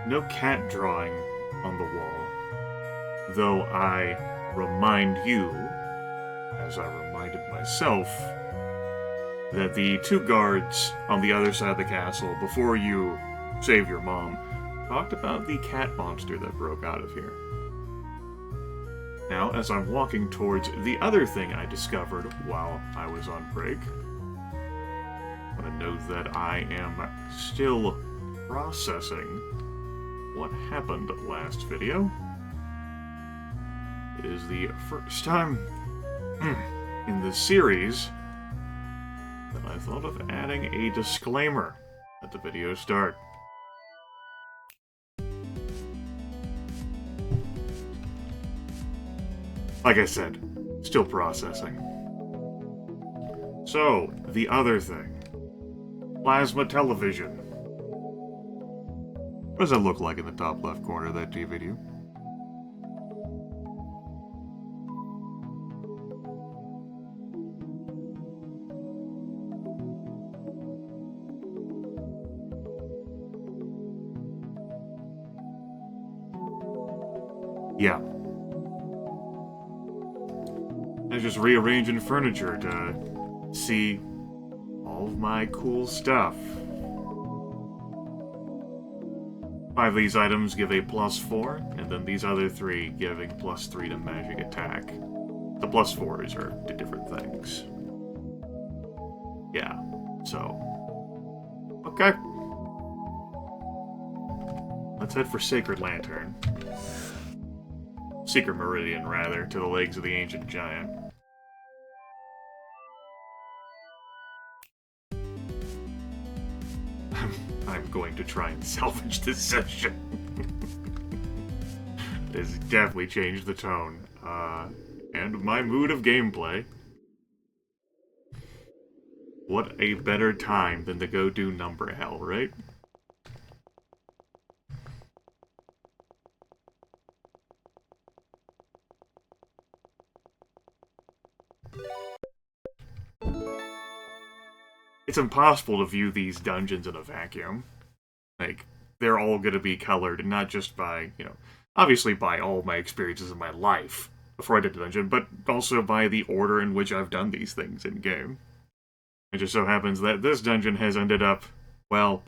no cat drawing on the wall, though I remind you, as I reminded myself, that the two guards on the other side of the castle, before you save your mom, talked about the cat monster that broke out of here. Now, as I'm walking towards the other thing I discovered while I was on break, I want to note that I am still processing what happened last video. It is the first time in the series that I thought of adding a disclaimer at the video start. Like I said, still processing. So, the other thing. Plasma television. What does that look like in the top left corner of that DVD? Yeah. I was just rearranging furniture to see all of my cool stuff. 5 of these items give a +4, and then these other 3 giving +3 to magic attack. The +4s are to different things. Yeah, so... okay. Let's head for Sacred Lantern. Secret Meridian, rather, to the legs of the Ancient Giant. I'm going to try and salvage this session. It has definitely changed the tone, and my mood of gameplay. What a better time than to go do number hell, right? It's impossible to view these dungeons in a vacuum. Like, they're all going to be colored, and not just by, obviously by all my experiences in my life before I did the dungeon, but also by the order in which I've done these things in-game. It just so happens that this dungeon has ended up, well,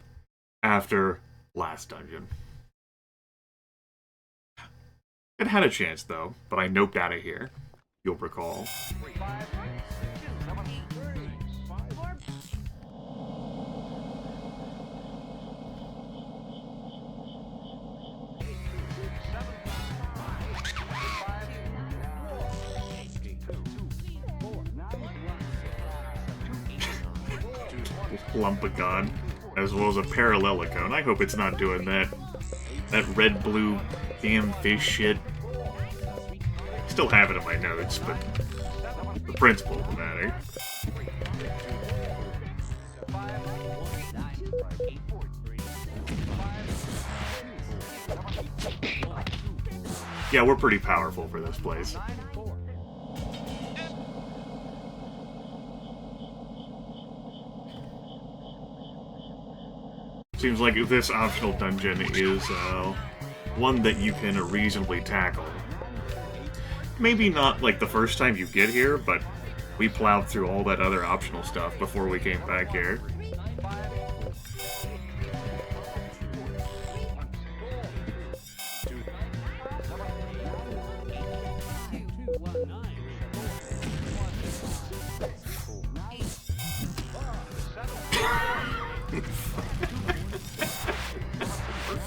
after last dungeon. It had a chance, though, but I noped out of here, you'll recall. Lumpagon, as well as a Parallelocone. I hope it's not doing that red-blue damn fish shit. Still have it in my notes, but the principle of the matter. Yeah, we're pretty powerful for this place. Seems like this optional dungeon is one that you can reasonably tackle. Maybe not like the first time you get here, but we plowed through all that other optional stuff before we came back here.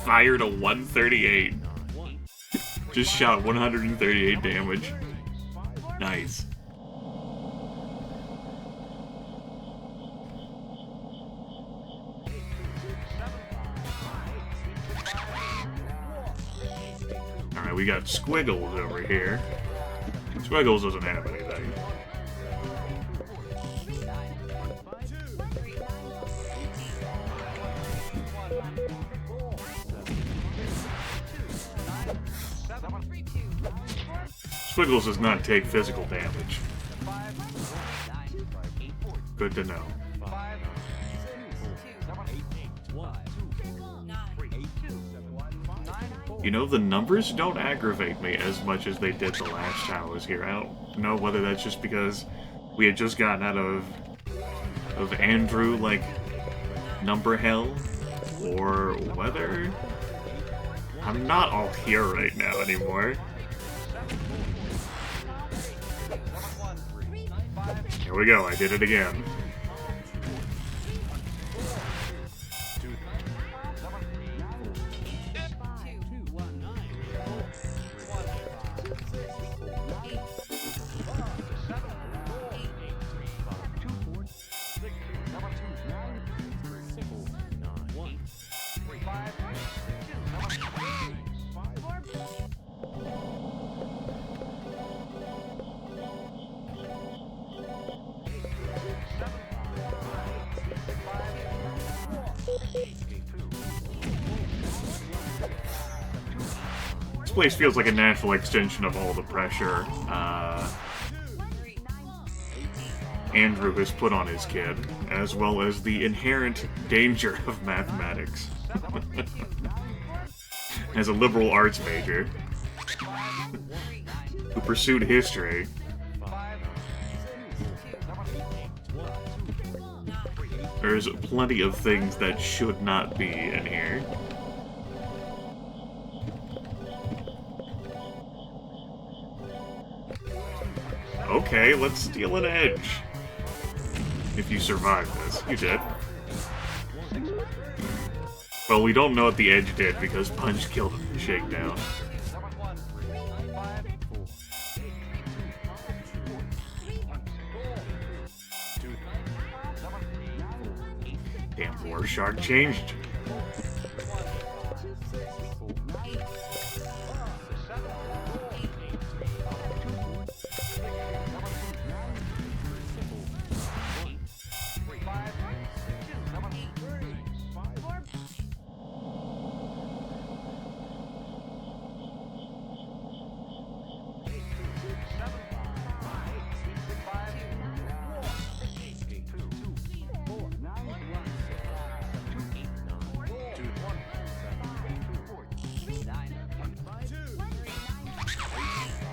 Fired a 138. Just shot 138 damage. Nice. Alright, we got Squiggles over here. Squiggles doesn't have anything. Squiggles does not take physical damage. Good to know. You know, the numbers don't aggravate me as much as they did the last time I was here. I don't know whether that's just because we had just gotten out of Andrew, like, number hell, or whether I'm not all here right now anymore. Here we go, I did it again. This place feels like a natural extension of all the pressure Andrew has put on his kid, as well as the inherent danger of mathematics. As a liberal arts major who pursued history, there's plenty of things that should not be in here. Okay, let's steal an edge. If you survive this. You did. Well, we don't know what the edge did because Punch killed him in the shakedown. Damn, Rorschach changed.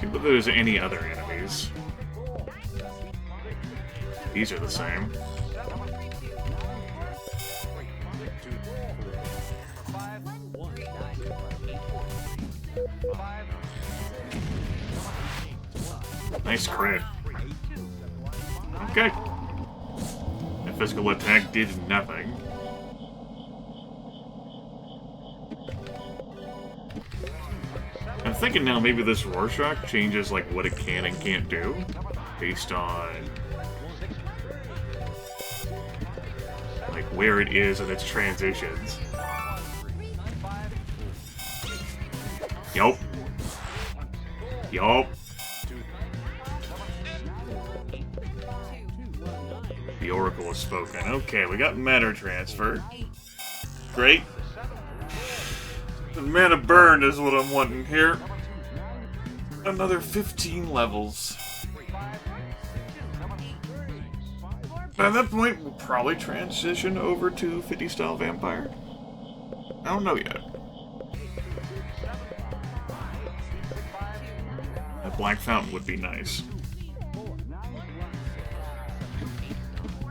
See if there's any other enemies. These are the same. Nice crit. Okay. The physical attack did nothing. I'm thinking now maybe this Rorschach changes like what it can and can't do based on like where it is in its transitions. Yup. Yup. The Oracle has spoken. Okay, we got matter transfer. Great. The mana burn is what I'm wanting here. Another 15 levels. By that point, we'll probably transition over to 50 style vampire. I don't know yet. A black fountain would be nice.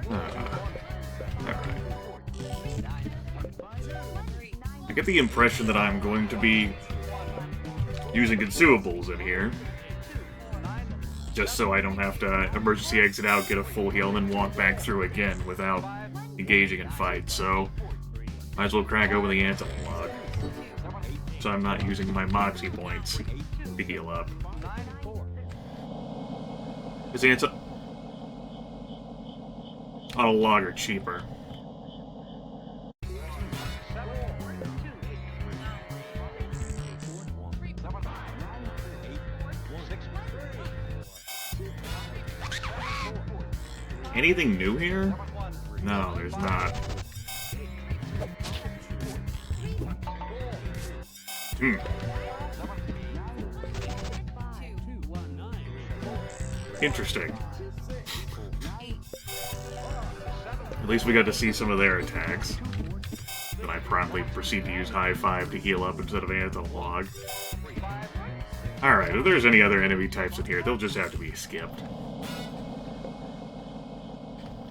Alright. I get the impression that I'm going to be using consumables in here. Just so I don't have to emergency exit out, get a full heal, and then walk back through again without engaging in fight. So, might as well crack open the anti-log. So I'm not using my Moxie points to heal up. Because the anti-log are cheaper. Anything new here? No, there's not. Interesting. At least we got to see some of their attacks that I promptly proceed to use high five to heal up instead of analog. Alright, if there's any other enemy types in here, they'll just have to be skipped.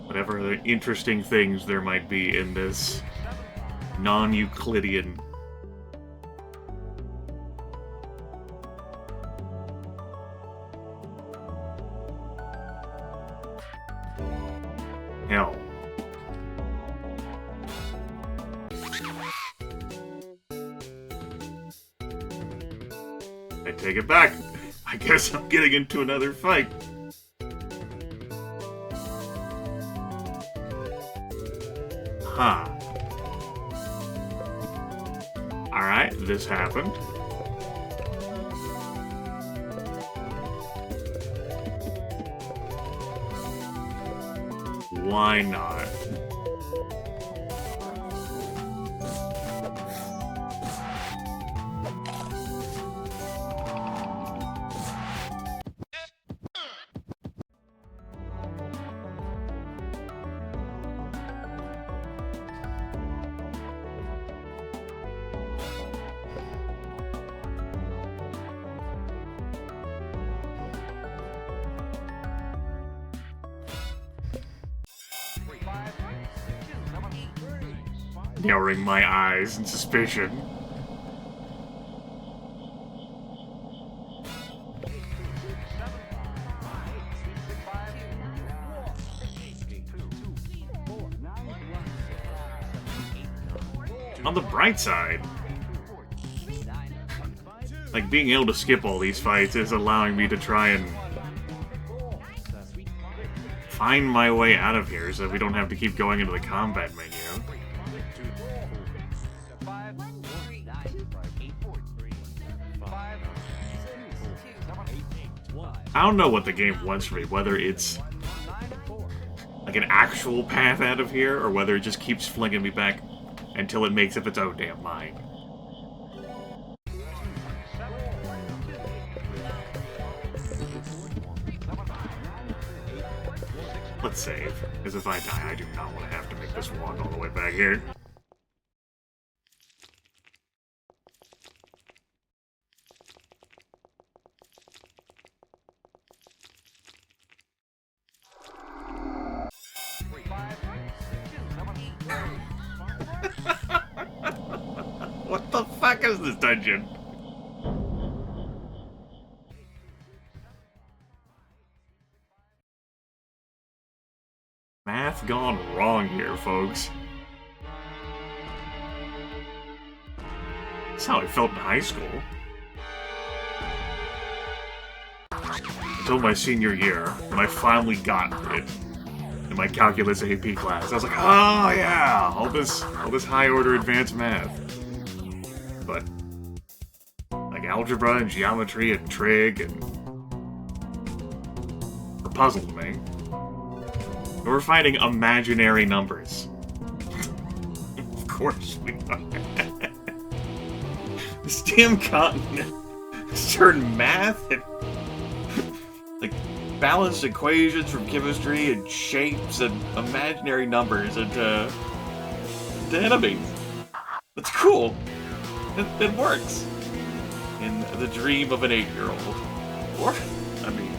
Whatever the interesting things there might be in this non-Euclidean. Hell. I take it back. I guess I'm getting into another fight. Huh. Alright, this happened. Why not? Narrowing my eyes in suspicion. On the bright side, like, being able to skip all these fights is allowing me to try and find my way out of here so that we don't have to keep going into the combat menu. I don't know what the game wants from me, whether it's like an actual path out of here, or whether it just keeps flinging me back until it makes up its own damn mind. Let's save, because if I die, I do not want to have to make this walk all the way back here. What the fuck is this dungeon? Math gone wrong here, folks. That's how I felt in high school. Until my senior year, when I finally got it in my calculus AP class. I was like, oh yeah, all this high order advanced math. But like algebra and geometry and trig and puzzled me. We're finding imaginary numbers. Of course we are. This damn continent has turned math and like balanced equations from chemistry and shapes and imaginary numbers into enemies. That's cool. It works. In the dream of an 8-year-old. Or, I mean,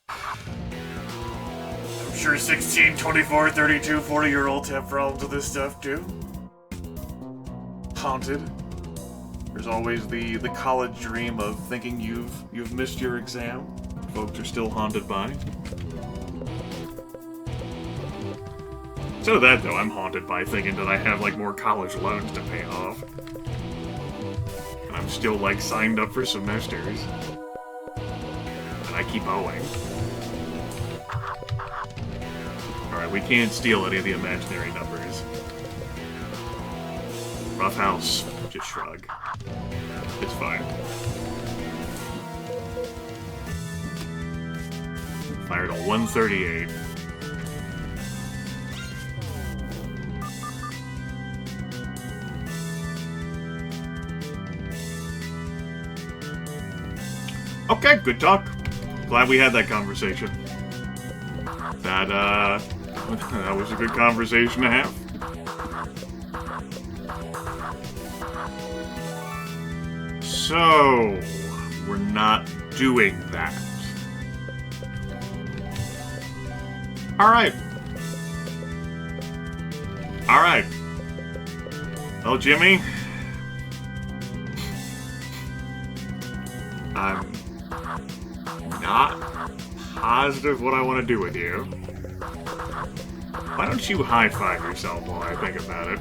I'm sure 16, 24, 32, 40-year-olds have problems with this stuff too. Haunted. There's always the college dream of thinking you've missed your exam. Folks are still haunted by. So that though, I'm haunted by thinking that I have like more college loans to pay off. And I'm still like signed up for semesters. And I keep owing. Alright, we can't steal any of the imaginary numbers. Rough house, just shrug. It's fine. Fired a 138. Okay, good talk. Glad we had that conversation. That was a good conversation to have. So, we're not doing that. Alright. Alright. Well, Jimmy, I'm not positive what I want to do with you. Why don't you high-five yourself while I think about it?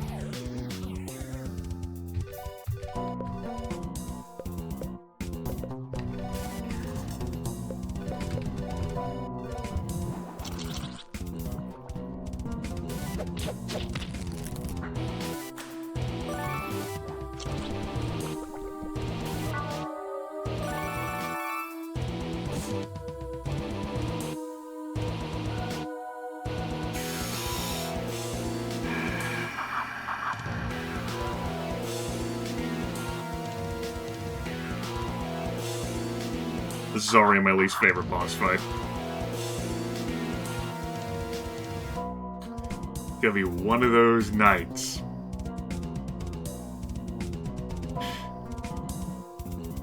This is already my least favorite boss fight. Gonna be one of those nights.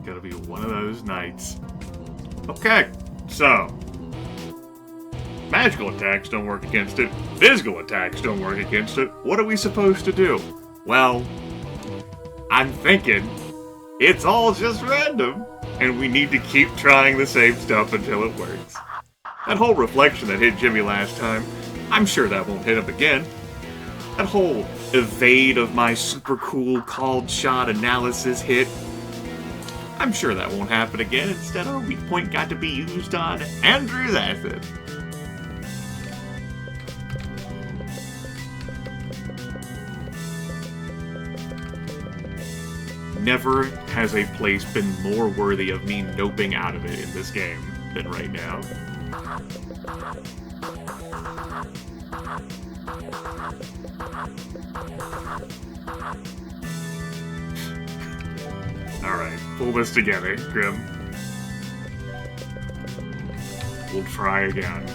Gonna be one of those nights. Okay, so magical attacks don't work against it. Physical attacks don't work against it. What are we supposed to do? Well, I'm thinking it's all just random. And we need to keep trying the same stuff until it works. That whole reflection that hit Jimmy last time, I'm sure that won't hit him again. That whole evade of my super cool called shot analysis hit, I'm sure that won't happen again. Instead, our weak point got to be used on Andrew's acid. Never has a place been more worthy of me noping out of it in this game than right now. Alright, pull this together, Grim. We'll try again.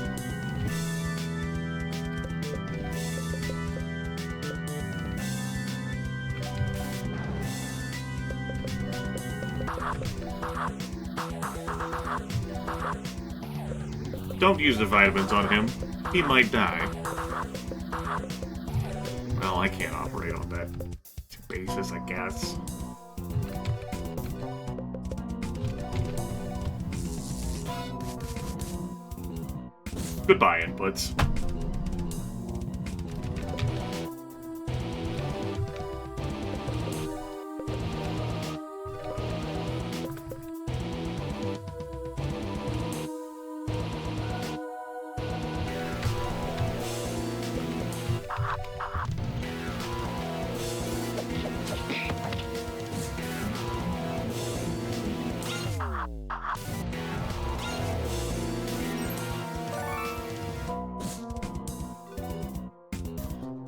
Don't use the vitamins on him. He might die. Well, I can't operate on that basis, I guess. Goodbye, inputs.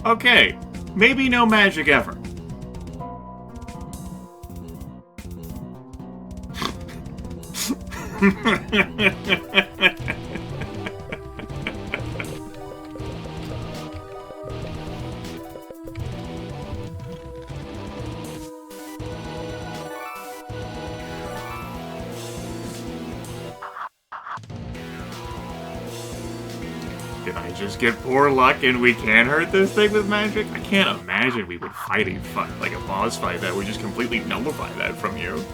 Okay, maybe no magic ever. Did I just get poor luck and we can hurt this thing with magic? I can't imagine we would fight like a boss fight that would just completely nullify that from you.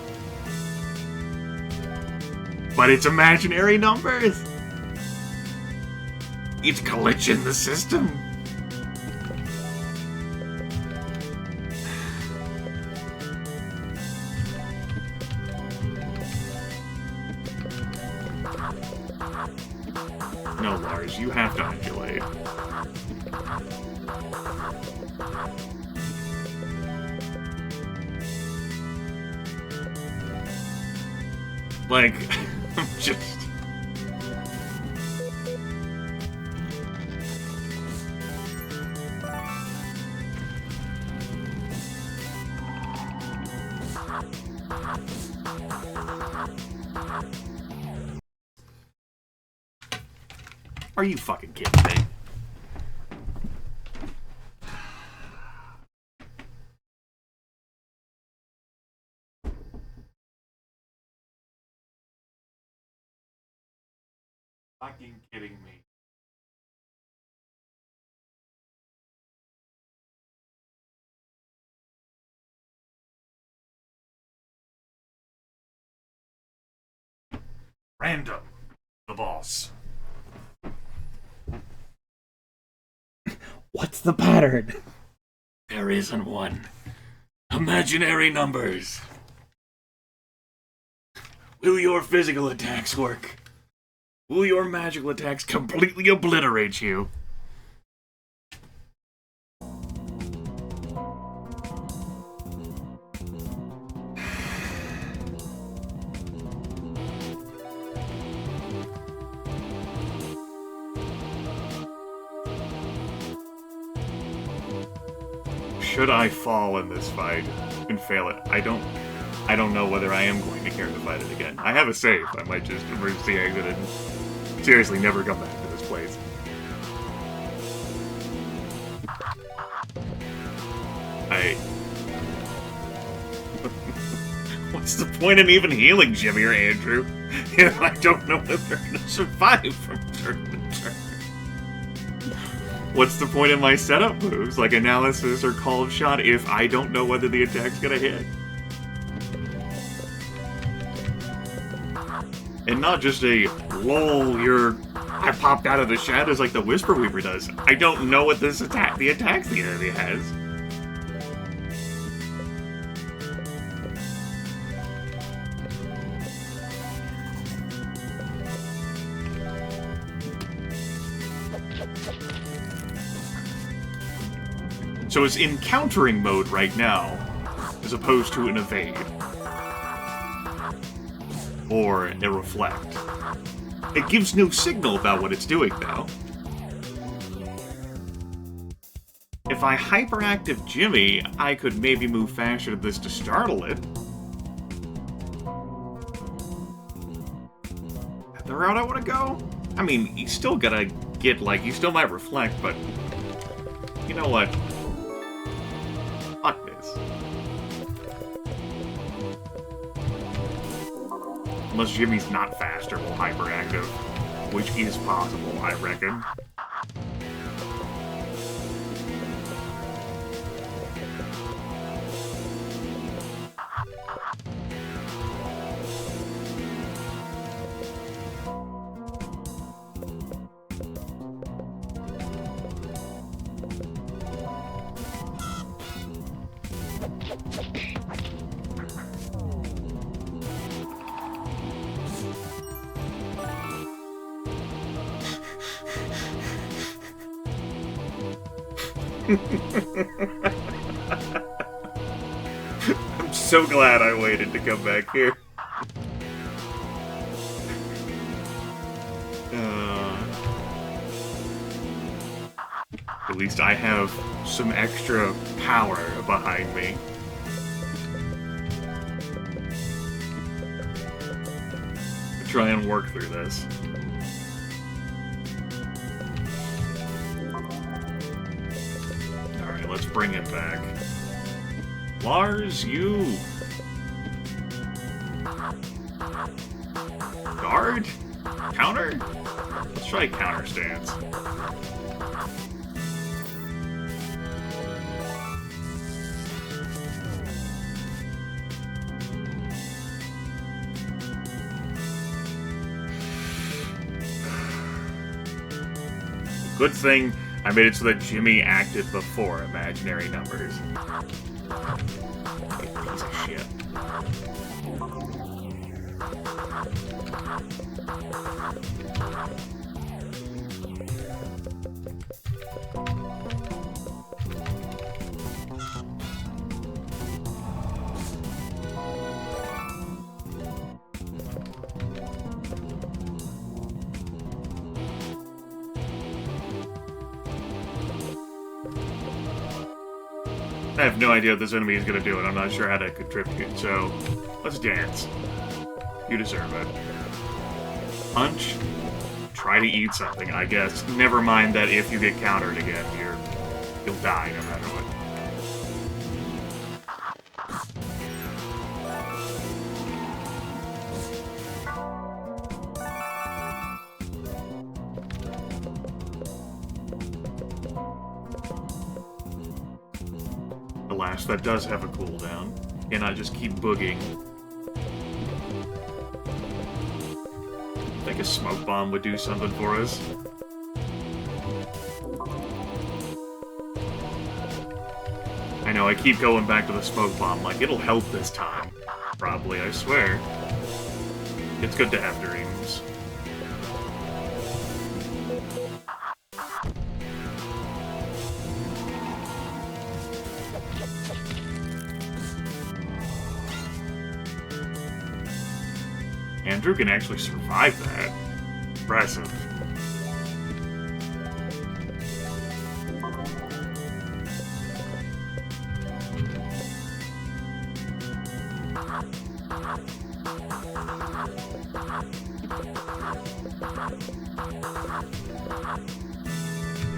But it's imaginary numbers! It's glitching the system! No, Lars, you have to undulate. Like, I'm just... Are you fucking kidding me? Fucking kidding me. Random. The boss. What's the pattern? There isn't one. Imaginary numbers. Will your physical attacks work? Will your magical attacks completely obliterate you? Should I fall in this fight and fail it? I don't know whether I am going to care to fight it again. I have a save. I might just emergency exit and seriously never come back to this place. What's the point in even healing Jimmy or Andrew if I don't know whether they're going to survive from turn to turn? What's the point in my setup moves, like analysis or called shot, if I don't know whether the attack's gonna hit? And not just a, lol, I popped out of the shadows like the Whisper Weaver does. I don't know what the attacks the enemy has. So it's encountering mode right now, as opposed to an evade. Or a reflect. It gives no signal about what it's doing, though. If I hyperactive Jimmy, I could maybe move faster to this to startle it. The route I want to go? I mean, you still gotta get, like, you still might reflect, but... You know what? Fuck this. Unless Jimmy's not faster while hyperactive, which is possible, I reckon. I'm so glad I waited to come back here. At least I have some extra power behind me. Try and work through this. Alright, let's bring it back. Lars, you... Guard? Counter? Let's try counter stance. Good thing I made it so that Jimmy acted before imaginary numbers. Piece of shit. I have no idea what this enemy is going to do, and I'm not sure how to contribute, so let's dance. You deserve it. Punch. Try to eat something, I guess. Never mind that if you get countered again, you'll die no matter what. Blast, that does have a cooldown. And I just keep booging. I think a Smoke Bomb would do something for us. I know, I keep going back to the Smoke Bomb, like, it'll help this time. Probably, I swear. It's good to have dreams. Andrew can actually survive that. Impressive.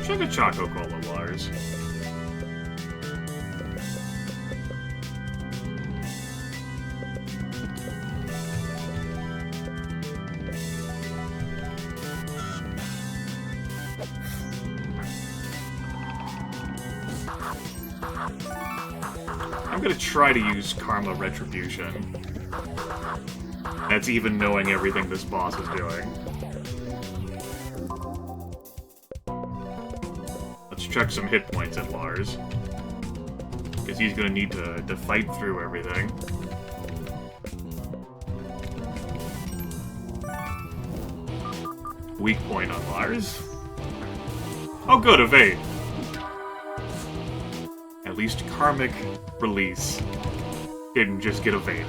Check a Choco Cola, Lars. I'm gonna try to use Karma Retribution. That's even knowing everything this boss is doing. Let's check some hit points at Lars. Because he's gonna need to fight through everything. Weak point on Lars. Oh good, evade. At least Karmic Release didn't just get evaded.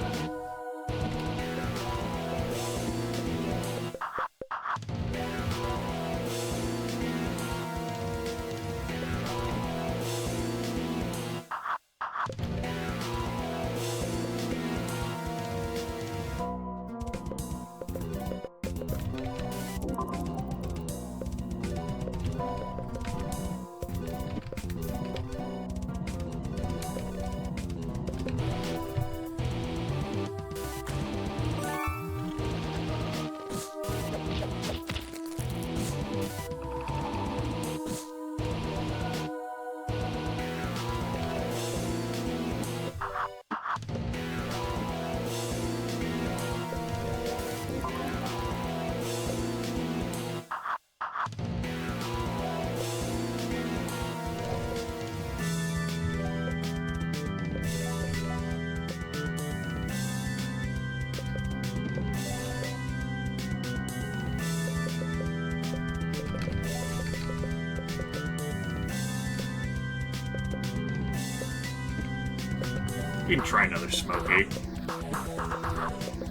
You can try another Smokey.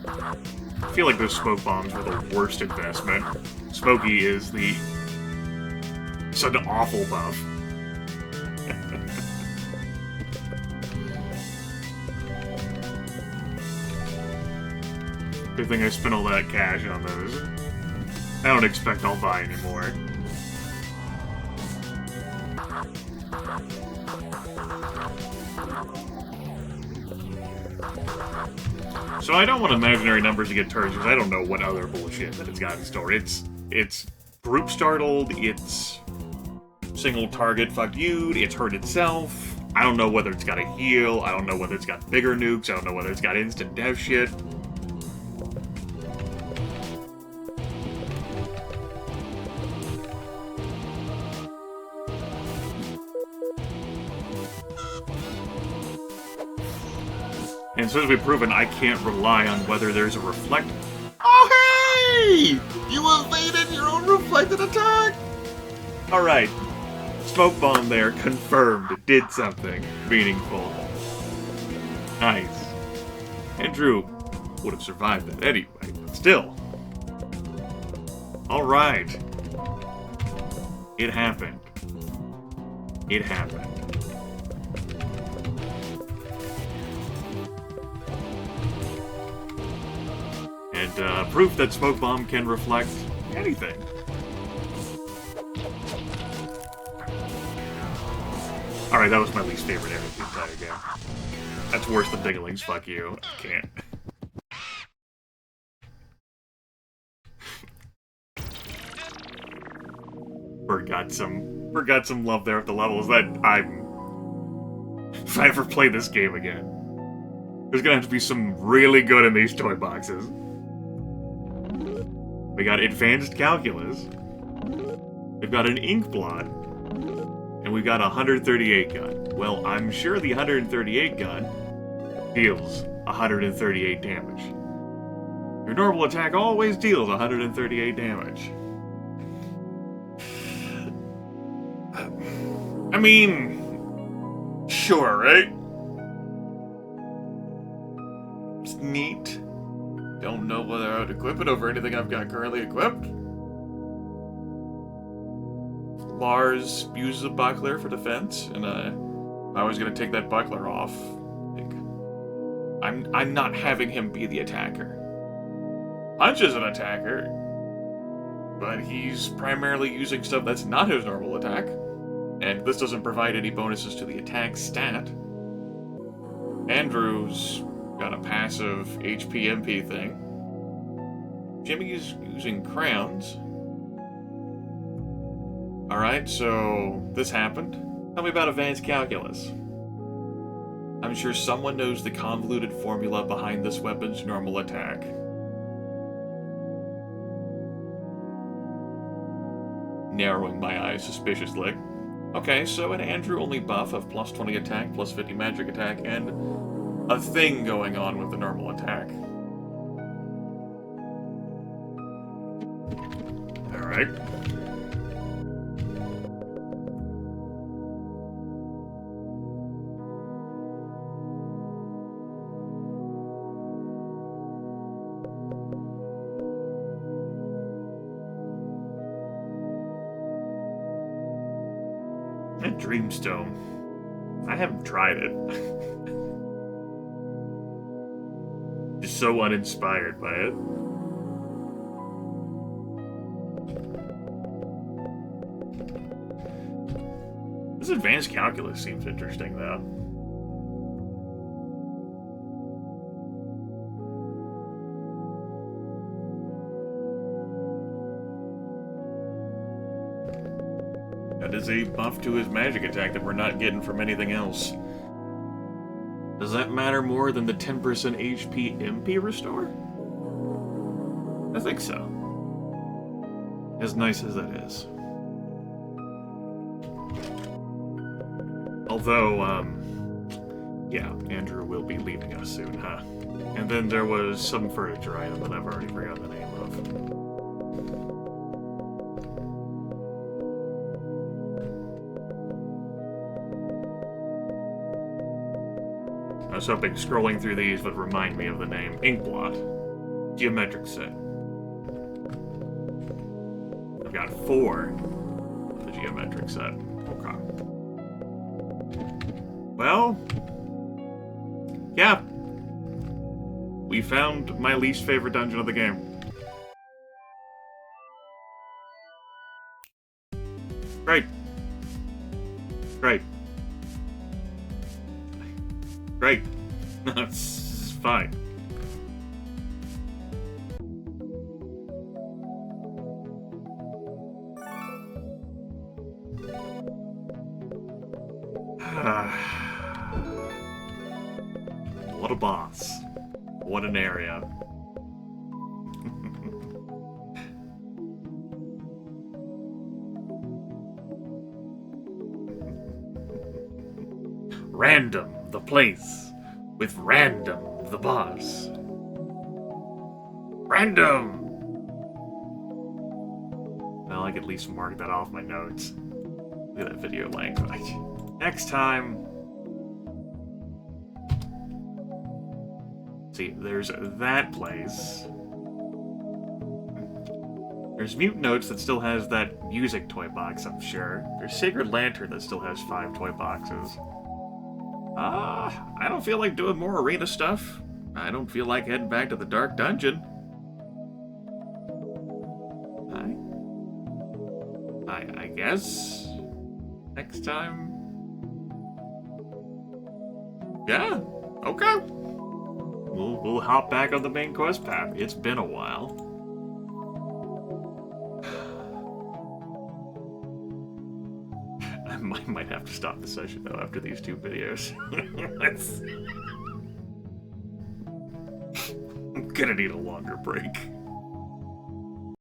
I feel like those smoke bombs were the worst investment. Smokey is such an awful buff. Good thing I spent all that cash on those. I don't expect I'll buy anymore. So I don't want imaginary numbers to get turns because I don't know what other bullshit that it's got in store. It's group startled, it's single target fuck you, it's hurt itself. I don't know whether it's got a heal, I don't know whether it's got bigger nukes, I don't know whether it's got instant death shit. And so as we've proven, I can't rely on whether there's a reflect. Oh, hey! You evaded your own reflected attack! Alright. Smoke bomb there, confirmed. It did something meaningful. Nice. Andrew would have survived that anyway, but still. Alright. It happened. It happened. And proof that Smoke Bomb can reflect anything. Alright, that was my least favorite area of the entire game. That's worse than Dingling's fuck you. I can't. Forgot some love there at the levels that I'm if I ever play this game again. There's gonna have to be some really good in these toy boxes. We got Advanced Calculus. We've got an Ink Blot. And we've got a 138 gun. Well, I'm sure the 138 gun deals 138 damage. Your normal attack always deals 138 damage. I mean, sure, right? It's neat. Don't know whether I would equip it over anything I've got currently equipped. Lars uses a buckler for defense, and I was gonna take that buckler off. Like, I'm not having him be the attacker. Punch is an attacker, but he's primarily using stuff that's not his normal attack, and this doesn't provide any bonuses to the attack stat. Andrew's got a passive HP MP thing. Jimmy's using crowns. Alright, so this happened. Tell me about Advanced Calculus. I'm sure someone knows the convoluted formula behind this weapon's normal attack. Narrowing my eyes suspiciously. Okay, so an Andrew only buff of plus 20 attack, plus 50 magic attack, and a thing going on with the normal attack. Alright. That Dreamstone. I haven't tried it. Just so uninspired by it. This Advanced Calculus seems interesting, though. That is a buff to his magic attack that we're not getting from anything else. Does that matter more than the 10% HP MP restore? I think so. As nice as that is. Although, yeah, Andrew will be leaving us soon, huh? And then there was some furniture item that I've already forgotten the name of. I was hoping scrolling through these would remind me of the name. Inkblot. Geometric set. I've got 4 of the geometric set. Okay. Well, yeah. We found my least favorite dungeon of the game. Great. Great. Great. That's fine. What a boss. What an area. Random, the place. With Random, the boss. Random! Well, I could at least mark that off my notes. Look at that video length. Next time... See, there's that place. There's Mute Notes that still has that music toy box, I'm sure. There's Sacred Lantern that still has 5 toy boxes. I don't feel like doing more arena stuff. I don't feel like heading back to the Dark Dungeon. I guess... next time... yeah, okay. We'll hop back on the main quest path. It's been a while. might have to stop the session, though, after these 2 videos. I'm gonna need a longer break.